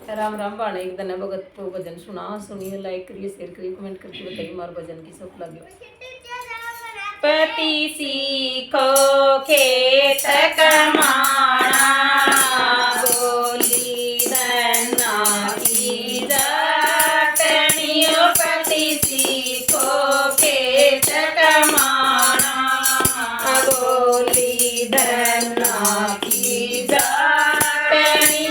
राम राम बाणे एक दिन भगत को भजन सुना सुनिए, लाइक करिए, शेयर करिए, कमेंट करके बताइए हमारे भजन की सब लगे। पति सीखो खेत कमाना, बोली धना की जाटनियो। पति सीखो खेत कमाना, बोली धना की जाटनी।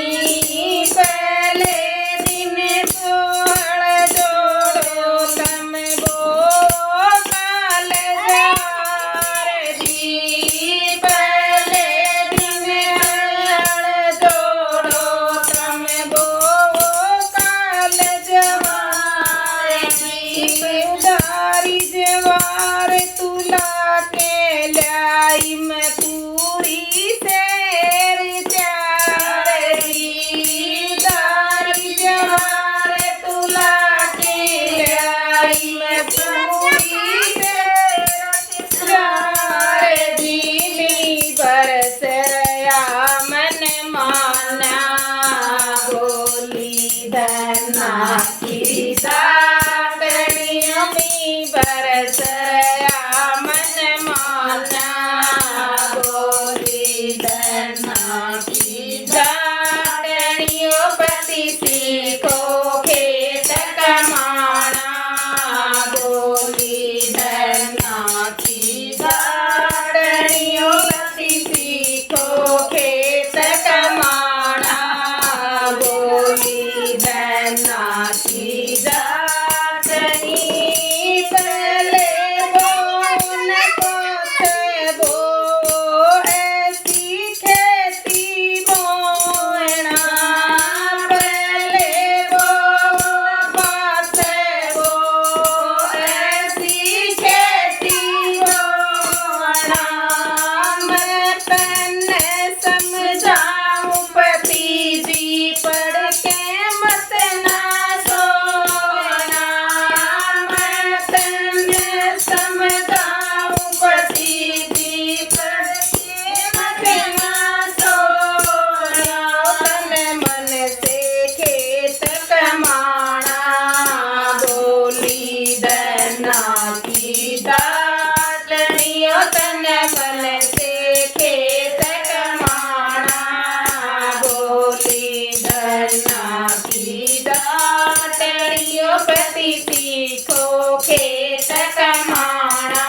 पति सीखो खेत कमाना,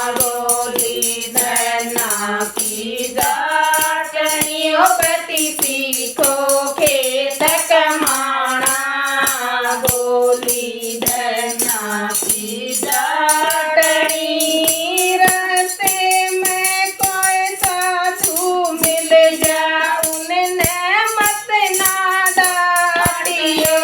बोली धना की जाटनियो। पति सीखो खेत कमाना, बोली धना की जाटनी। रास्ते में कोई साधु मिल जा, उन्हें मत ना डांटियो।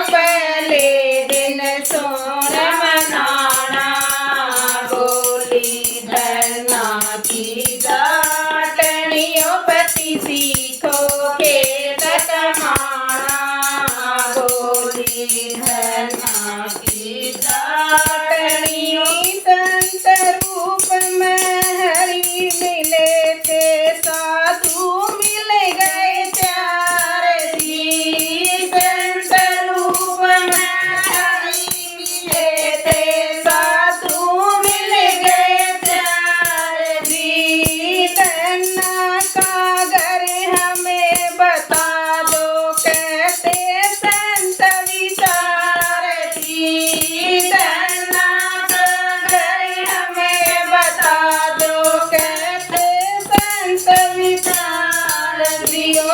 पहले दिन सोन मनाना, बोली धना की जाटनियो। पति सीखो खेत कमाना, बोली धना की जाटनियो। संत रूप में हरि मिले थे, साधु मिल गए चार जी।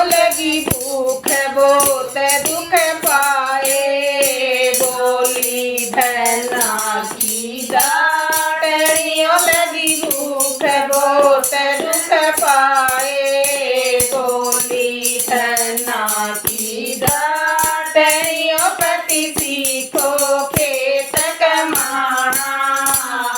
लगी भूख बहुत दुख पाए, बोली धना की जाटनियो। बहुत दुख पाए। बोली धना की डाटनियों पति सीखो खेत कमाना।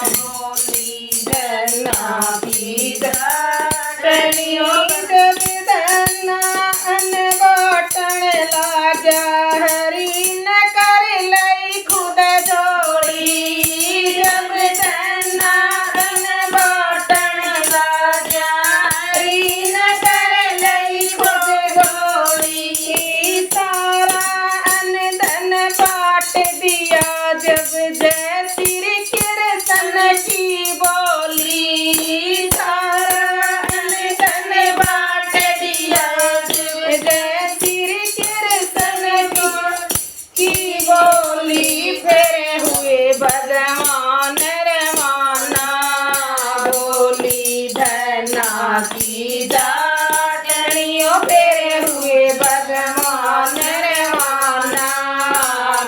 बोली धना की डाटनियों जब धना अन्न बाटन लागा हरी न कर लई खुद जोड़ी। जब धना अन्न बाटन लागा हरी न कर लई खुद जोड़ी। सारा अन्न धन बांट दिया जब जय श्री कृष्ण की बोली। सारा अन्न धन बांट दिया जब जय श्री कृष्ण की बोली। फिर हुए भगवान रवाना। बोली धना की डाटनियों फिर हुए भगवान रवाना।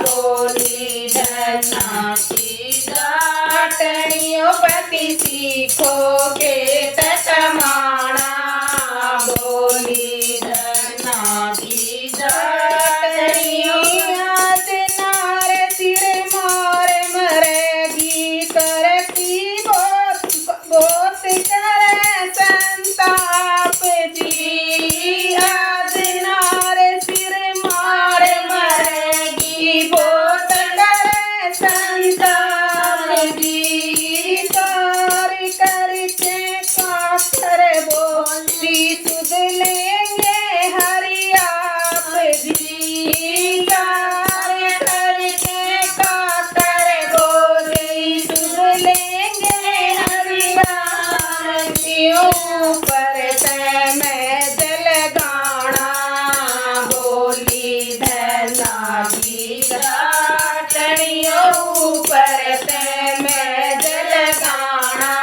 बोली धना की डाटनियों पति सीखो खेत कमाना। बोली धना की डाटनियों आज नार सिर मार मरेगी करती बहुत करे संताप जी। आज नार सिर मार मरेगी बहुत करे संताप जी। कार करके काकर बोली सुध लेंगे हरि आप जी। कार करके काकर बोली सुध लेंगे हरि आप जी। ऊपर से मैं जल गाना। बोली धना की डाटनियों ऊपर से मैं जल गाना।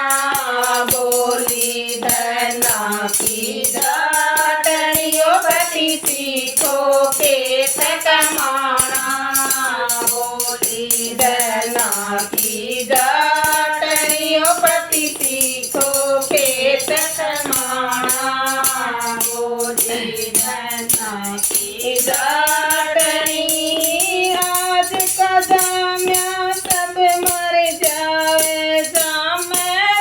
बोली धना की डाटनियों पति सीखो खेत कमाना। बोली धना की डाटनियों पति सीखो खेत कमाना। बोली धना की डाटनी आज का जाम्या सब मर जावे जाम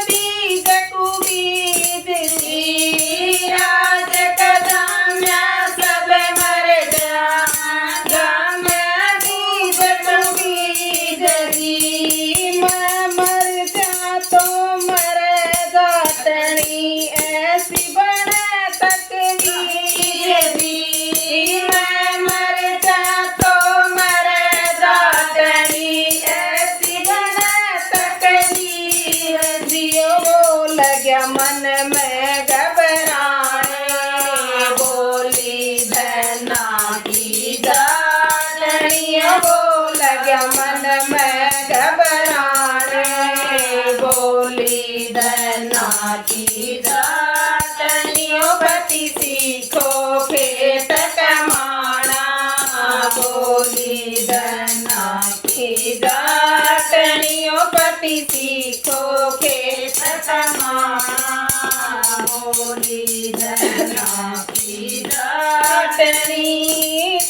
बीज कुबीज जी। आज का जाम्या सब मर जावे जाम बीज कुबीज जी। मैं मर जा तो मर डाटनी ऐसी बने तकदीर जी। मैं मर जा तो मर डाटनी ऐसी बने तकदीर जी। वो लगा मन में घबराने। बोली धना की डाटनियों वो लगा मन में घबराने। बोली धना की डाटनियों पति सीखो खेत कमाना। बोली धना की डाटनियों पति सीखो खेत कमाना। बोली धना की डाटनी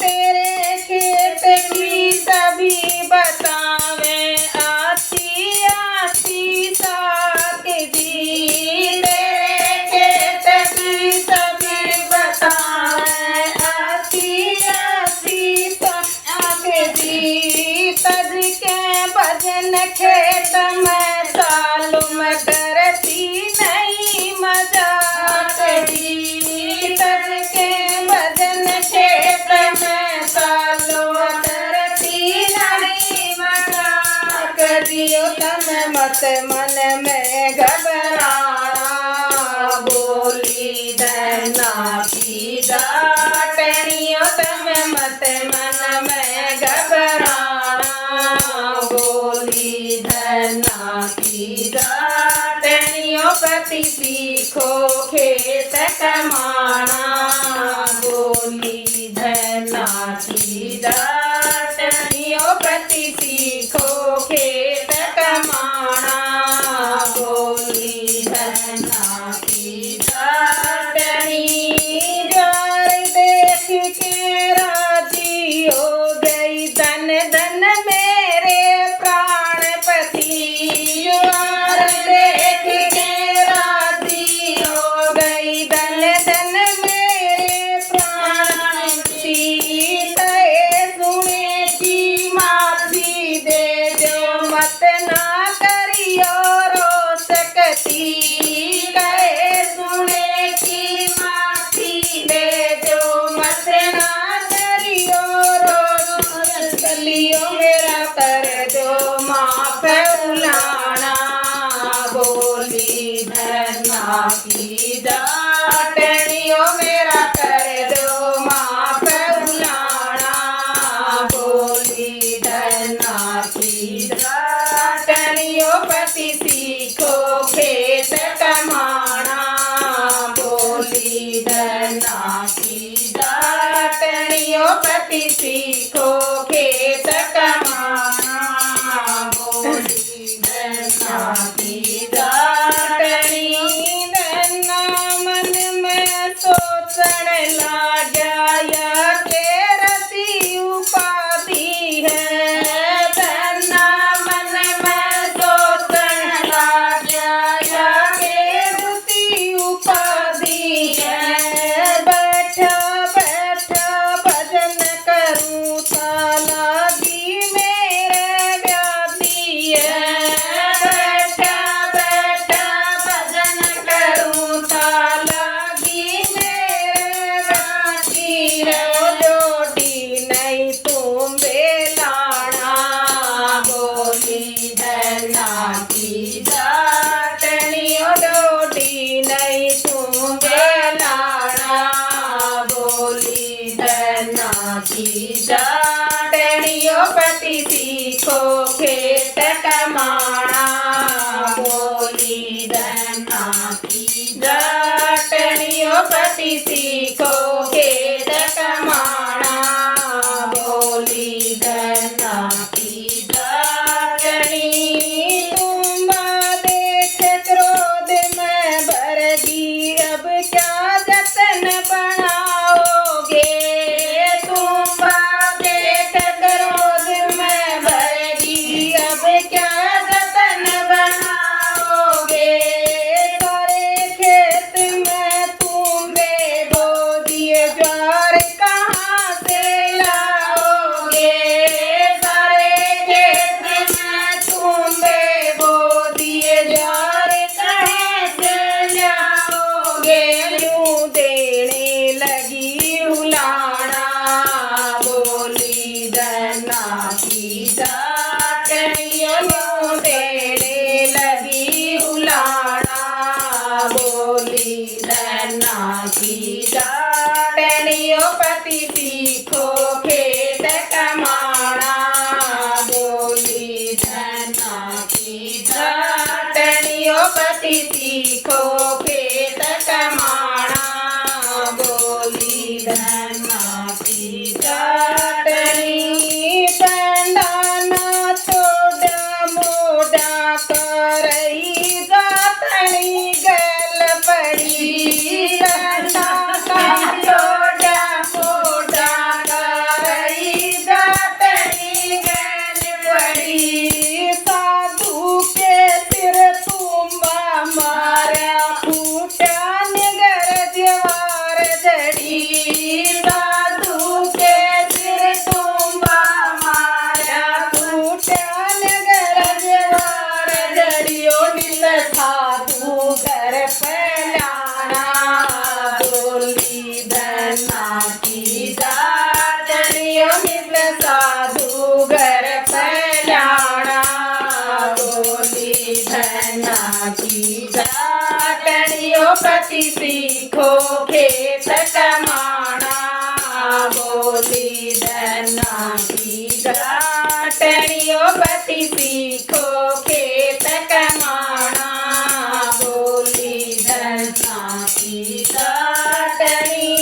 तेरे खेत की सभी बतावे आती आती साग जी। तेरे खेत की सभी बतावे आती आती साग जी। तज के भजन खेत में तालुम करती नहीं मजाक जी। तज के भजन खेत में तालुम करती नहीं मजाक जी। तन मत मन में घबराना। बोली धना की डाटनियों तम मत मन में घबराना। बोली धना की डाटनियों पति सीखो खेत कमाना। बोली धना की डाटनियों पति सीखो खेत कमाना। बोली धना पति कहे सुने की माफी दे दो मत ना करियो रोज गलियों मेरा कर दो माफ उलाना बोली धरना की जाटनियों मेरा कर दो माफ उलाना बोली धरना की जाटनियों पति सीखो खेत कमाना बोली धरना की जाटनियों पति सीखो खेत कमाना बोली धरना की जाटनी धरना मन में सोचण लाग्या या के रसी उपाधि है धरना मन में सोचण लाग्या या के रसी उपाधि है बैठा बैठा भजन करूं लागी मेरे व्याधि है बैठा बैठा भजन करूं लागी मेरे व्याधि है जोड़ी नहीं तुम बेलाना बोली धरना की जाटनियों जोड़ी नहीं तुम बेलाना बोली धरना की जाटनियों पति सीखो खेत कमाना बोली धरना की जाटनियों पति सीखो खेत कमाना बोली धरना की जाटनी तुम देख क्रोध में भरगी अब क्या जतन बनाओगे तुम देख क्रोध में भरगी अब क्या जतन बनाओगे सारे खेत में तुम बो दिए ज्वार कहाँ से लाओगे सारे खेत में तुम बो दिए ज्वार कहाँ से लाओगे यूं देने लगी उलाना बोली धरना की जाटनियों यूं देने लगी उलाना बोली धरना की जाटनियों पति सीखो खेत कमाना बोली धरना की जाटनियों पति सीखो खेत कमाना बोली धरना की जाटनी पंडाना छोड़ा मोड़ा करई जाटनी गल पड़ी पंडाना छोड़ा मोड़ा करई जाटनी गल पड़ी साधु के सिर तुम्बा मारा फूटा निगर ज्वार जड़ी साधु के सिर तुम्बा मारा फूटा निगर ज्वार जड़ियो नित साधु घर फैलाना बोली धरना की जाटनियों नित साधु घर फैलाना बोली धरना की जाटनियों पति सीखो खेत कमाना बोली धरना की जाटनियों पति सीखो खेत कमाना बोली धरना की जाटनी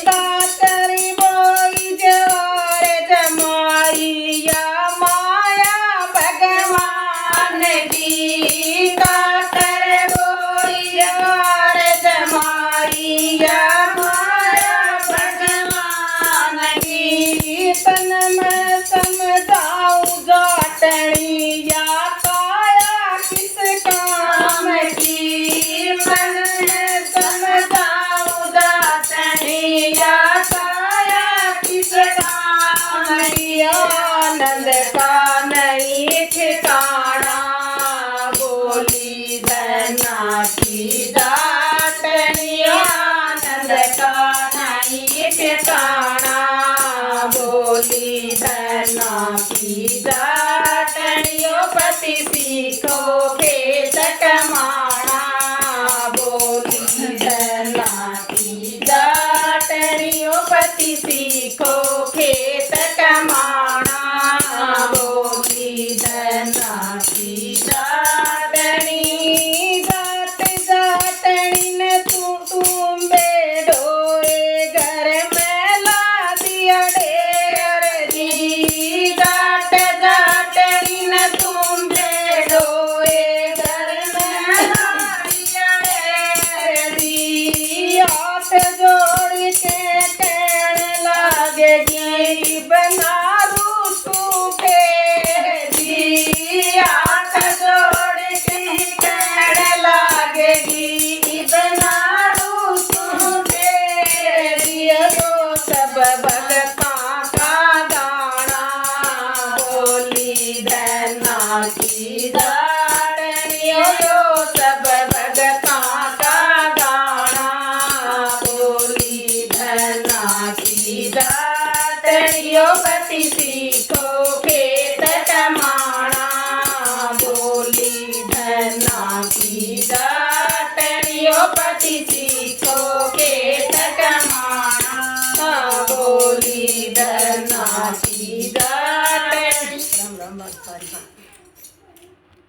दातरी बोई ज्वार जमाई या माया भगवान की दातर बोई ज्वार जमाई या माया भगवान की तन में समझाऊं जाटनी या काया किस काम की मन में समझाऊं जाटनी या काया किस काम की आनंद का नहीं ठिकाना बोली धरना की दाटनी आनंद का नहीं ठिकाना बोली धना की दाटनियों पति सीखो खेत कमाना बोली धना की दाटनियों पति सीखो खेत कमाना बोली धना की दाटनी जाट जाटनी ने तुम बेडोए घर में ला दिया डेर जी जाट जाटनी ने तुम बेडोए घर में ला दिया डेर जी हाथ जोड़ के कहने लागेगी बना हाथ जोड़ के कहने लागेगी बना वो सब भगता का गाना बोली धना की दाटनियों सब भगता का गाना बोली धना की दाटनियों पति सीखो खेत कमाना बोली धना की दाटनियों पति सीखो खेत कमाना बोली धना की दाटनी राम राम बात